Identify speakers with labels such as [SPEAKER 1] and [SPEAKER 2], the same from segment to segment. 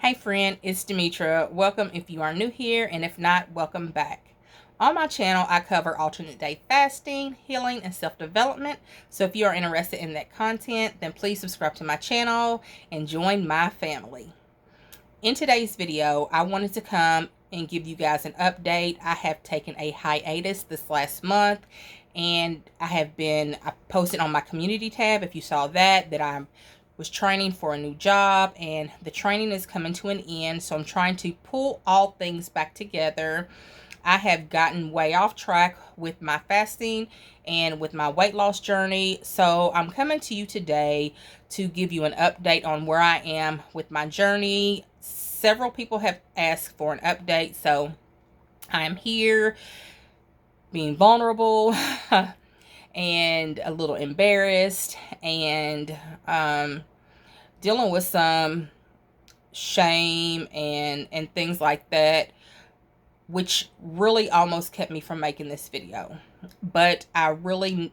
[SPEAKER 1] Hey friend, it's Demetra. Welcome if you are new here, and if not, welcome back. On my channel, I cover alternate day fasting, healing, and self-development. So if you are interested in that content, then please subscribe to my channel and join my family. In today's video, I wanted to come and give you guys an update. I have taken a hiatus this last month, and I posted on my community tab, if you saw that I was training for a new job, and the training is coming to an end. So I'm trying to pull all things back together. I have gotten way off track with my fasting and with my weight loss journey. So I'm coming to you today to give you an update on where I am with my journey. Several people have asked for an update, so I am here being vulnerable and a little embarrassed, and dealing with some shame and things like that, which really almost kept me from making this video. But I really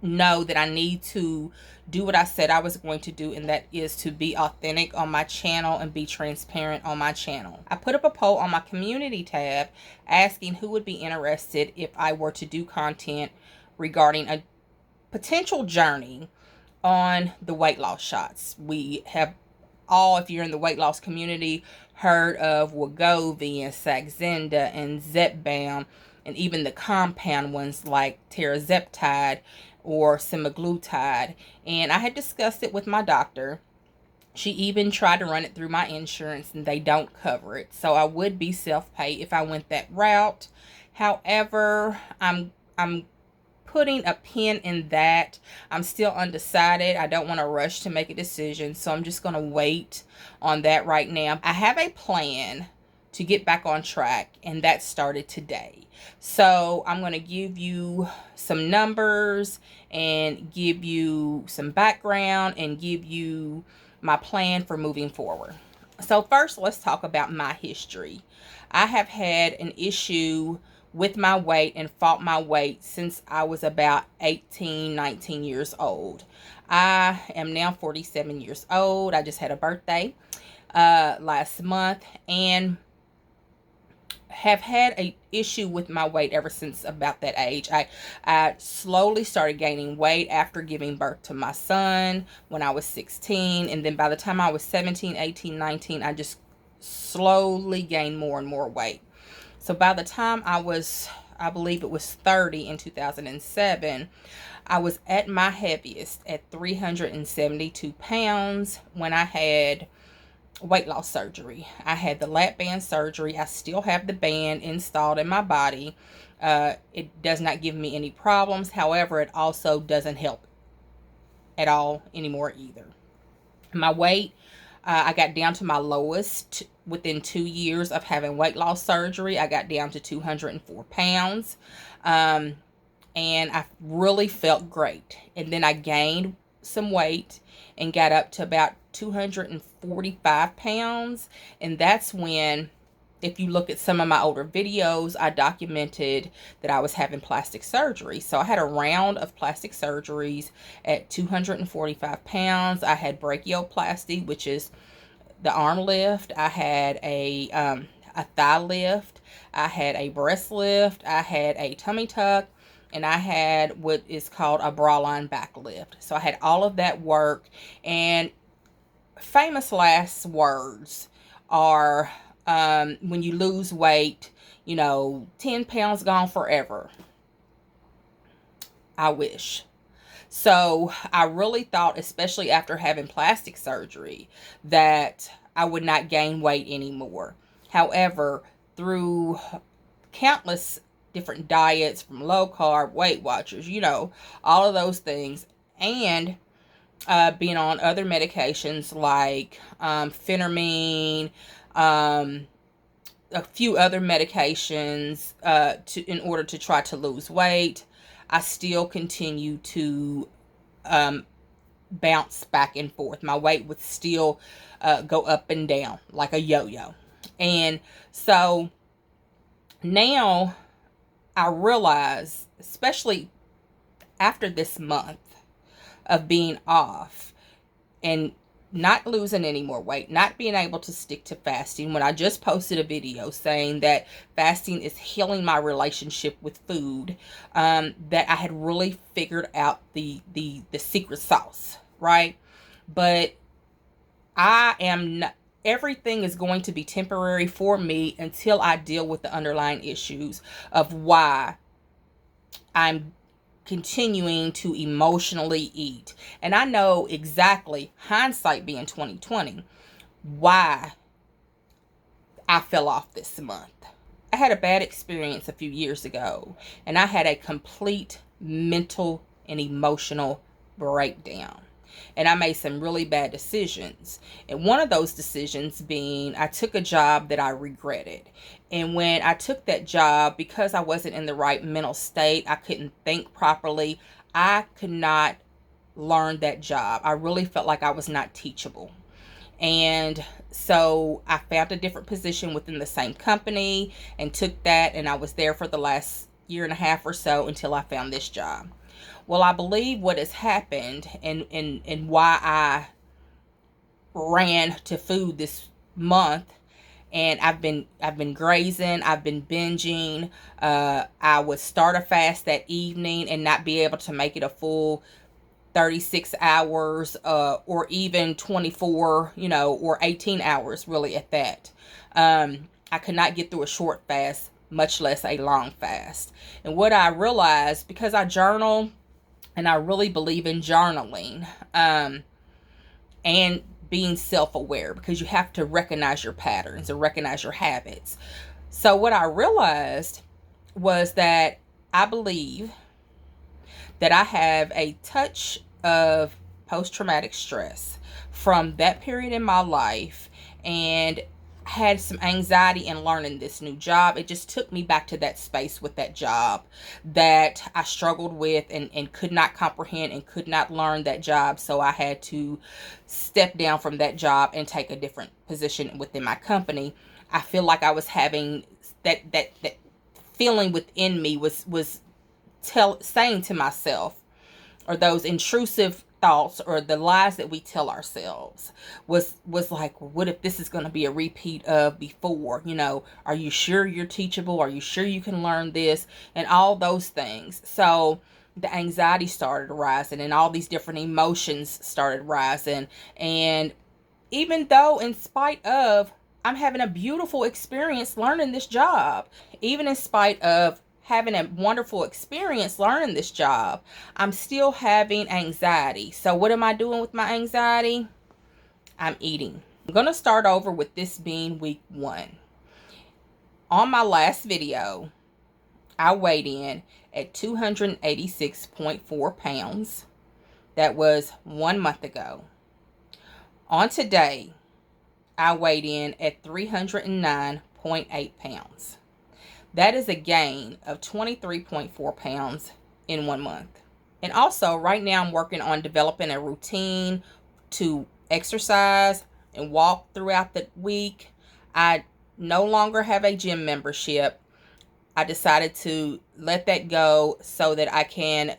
[SPEAKER 1] know that I need to do what I said I was going to do, and that is to be authentic on my channel and be transparent on my channel. I put up a poll on my community tab asking who would be interested if I were to do content regarding a potential journey on the weight loss shots. We have all, if you're in the weight loss community, heard of Wegovy and Saxenda and Zepbound, and even the compound ones like tirzepatide or semaglutide. And I had discussed it with my doctor. She even tried to run it through my insurance, and they don't cover it. So I would be self-pay if I went that route. However, I'm putting a pin in that. I'm still undecided. I don't want to rush to make a decision, so I'm just going to wait on that right now. I have a plan to get back on track, and that started today. So I'm going to give you some numbers and give you some background and give you my plan for moving forward. So first, let's talk about my history. I have had an issue with my weight and fought my weight since I was about 18, 19 years old. I am now 47 years old. I just had a birthday last month, and have had an issue with my weight ever since about that age. I slowly started gaining weight after giving birth to my son when I was 16, and then by the time I was 17, 18, 19, I just slowly gained more and more weight. So by the time I believe it was 30 in 2007, I was at my heaviest at 372 pounds when I had weight loss surgery. I had the lap band surgery. I still have the band installed in my body. It does not give me any problems. However, it also doesn't help at all anymore either. My weight, I got down to my lowest within 2 years of having weight loss surgery. I got down to 204 pounds. And I really felt great. And then I gained some weight and got up to about 245 pounds. And that's when, if you look at some of my older videos, I documented that I was having plastic surgery. So I had a round of plastic surgeries at 245 pounds. I had brachioplasty, which is the arm lift. I had a thigh lift. I had a breast lift. I had a tummy tuck. And I had what is called a bra line back lift. So I had all of that work. And famous last words are, when you lose weight, 10 pounds gone forever. I wish. So I really thought, especially after having plastic surgery, that I would not gain weight anymore. However, through countless different diets, from low carb, Weight Watchers, all of those things, and being on other medications like phentermine, a few other medications in order to try to lose weight, I still continue to bounce back and forth. My weight would still go up and down like a yo-yo. And so now I realize, especially after this month of being off and not losing any more weight, not being able to stick to fasting, when I just posted a video saying that fasting is healing my relationship with food, that I had really figured out the secret sauce, right? But I am not, everything is going to be temporary for me until I deal with the underlying issues of why I'm continuing to emotionally eat. And I know exactly, hindsight being 2020, why I fell off this month. I had a bad experience a few years ago, and I had a complete mental and emotional breakdown. And I made some really bad decisions. And one of those decisions being, I took a job that I regretted. And when I took that job, because I wasn't in the right mental state, I couldn't think properly, I could not learn that job. I really felt like I was not teachable. And so I found a different position within the same company and took that, and I was there for the last year and a half or so until I found this job. Well, I believe what has happened and why I ran to food this month, and I've been grazing, I've been binging. I would start a fast that evening and not be able to make it a full 36 hours, or even 24, or 18 hours really at that. I could not get through a short fast, much less a long fast. And what I realized, because I journal and I really believe in journaling, and being self-aware, because you have to recognize your patterns and recognize your habits. So what I realized was that I believe that I have a touch of post-traumatic stress from that period in my life, and had some anxiety in learning this new job. It just took me back to that space with that job that I struggled with and could not comprehend and could not learn that job. So I had to step down from that job and take a different position within my company. I feel like I was having that feeling within me was saying to myself, or those intrusive thoughts or the lies that we tell ourselves was like, what if this is going to be a repeat of before? Are you sure you're teachable? Are you sure you can learn this? And all those things. So the anxiety started rising, and all these different emotions started rising. And even though, in spite of, I'm having a beautiful experience learning this job, even in spite of having a wonderful experience learning this job, I'm still having anxiety. So what am I doing with my anxiety? I'm eating. I'm going to start over with this being week 1. On my last video, I weighed in at 286.4 pounds. That was 1 month ago. On today, I weighed in at 309.8 pounds. That is a gain of 23.4 pounds in 1 month. And also, right now I'm working on developing a routine to exercise and walk throughout the week. I no longer have a gym membership. I decided to let that go so that I can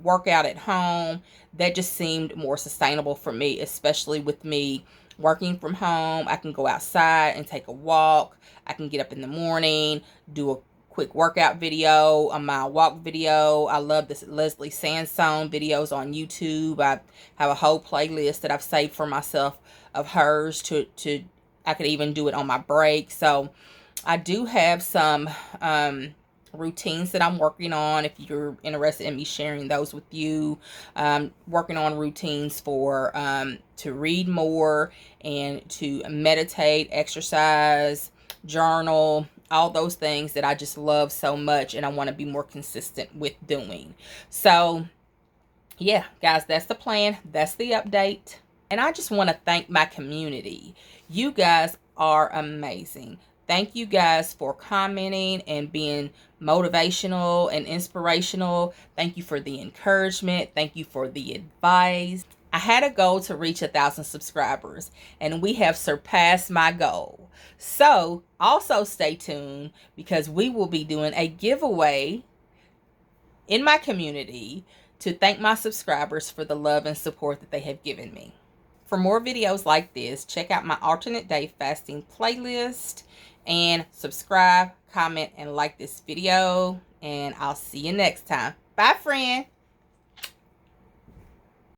[SPEAKER 1] work out at home. That just seemed more sustainable for me, especially with me working from home. I can go outside and take a walk. I can get up in the morning, do a quick workout video, a mile walk video. I love this Leslie Sansone videos on YouTube. I have a whole playlist that I've saved for myself of hers to I could even do it on my break. So I do have some routines that I'm working on. If you're interested in me sharing those with you, working on routines for to read more and to meditate, exercise, journal, all those things that I just love so much and I want to be more consistent with doing. So yeah, guys, that's the plan. That's the update. And I just want to thank my community. You guys are amazing. Thank you guys for commenting and being motivational and inspirational. Thank you for the encouragement. Thank you for the advice. I had a goal to reach 1,000 subscribers, and we have surpassed my goal. So also stay tuned, because we will be doing a giveaway in my community to thank my subscribers for the love and support that they have given me. For more videos like this, check out my alternate day fasting playlist and subscribe, comment, and like this video. And I'll see you next time. Bye, friend.